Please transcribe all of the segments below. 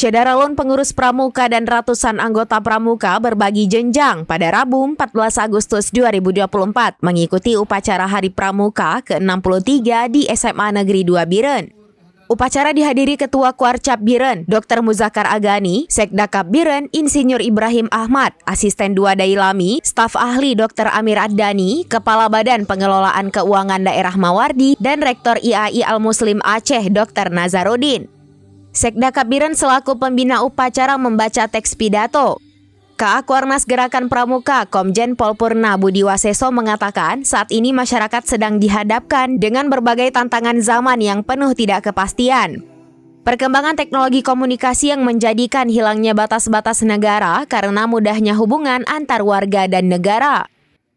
Syederalun pengurus Pramuka dan ratusan anggota Pramuka berbagi jenjang pada Rabu 14 Agustus 2024 mengikuti upacara Hari Pramuka ke-63 di SMA Negeri 2 Biren. Upacara dihadiri Ketua Kuarcap Biren, Dr. Muzakar Agani, Sekdakap Biren, Insinyur Ibrahim Ahmad, Asisten 2 Dailami, Staf Ahli Dr. Amir Ad-Dani, Kepala Badan Pengelolaan Keuangan Daerah Mawardi, dan Rektor IAI Al-Muslim Aceh Dr. Nazarudin. Sekdakap Biren selaku pembina upacara membaca teks pidato. Kaakuarnas Gerakan Pramuka Komjen Pol Purna Budiwaseso mengatakan saat ini masyarakat sedang dihadapkan dengan berbagai tantangan zaman yang penuh tidak kepastian. Perkembangan teknologi komunikasi yang menjadikan hilangnya batas-batas negara karena mudahnya hubungan antar warga dan negara.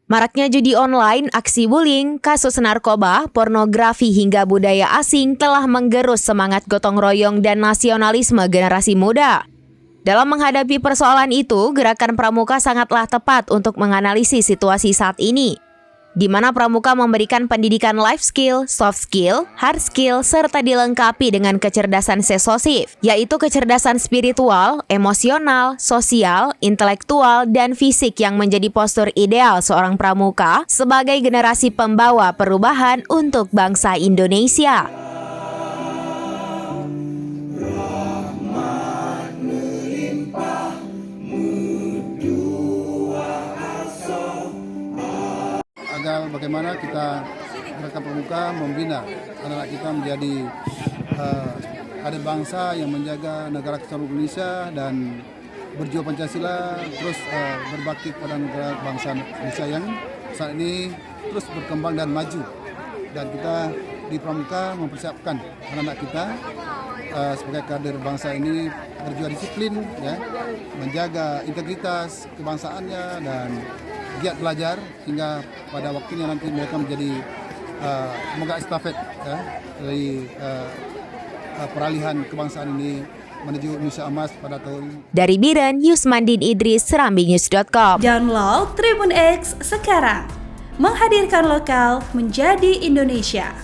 Maraknya judi online, aksi bullying, kasus narkoba, pornografi hingga budaya asing telah menggerus semangat gotong royong dan nasionalisme generasi muda. Dalam menghadapi persoalan itu, Gerakan Pramuka sangatlah tepat untuk menganalisis situasi saat ini, di mana Pramuka memberikan pendidikan life skill, soft skill, hard skill, serta dilengkapi dengan kecerdasan sesosif, yaitu kecerdasan spiritual, emosional, sosial, intelektual, dan fisik yang menjadi postur ideal seorang pramuka sebagai generasi pembawa perubahan untuk bangsa Indonesia. Agar bagaimana kita Gerakan Pramuka membina anak-anak kita menjadi adik bangsa yang menjaga negara kesatuan Indonesia dan berjuang Pancasila, terus berbakti kepada negara bangsa Indonesia yang saat ini terus berkembang dan maju. Dan kita di Pramuka mempersiapkan anak-anak kita sebagai kader bangsa ini berjuang disiplin, ya, menjaga integritas kebangsaannya dan giat belajar hingga pada waktunya nanti mereka menjadi pemegang estafet, ya, dari peralihan kebangsaan ini menuju Indonesia Emas pada tahun. Dari Biren, Yusmandin Idris, serambinews.com. Download Tribun X sekarang, menghadirkan lokal menjadi Indonesia.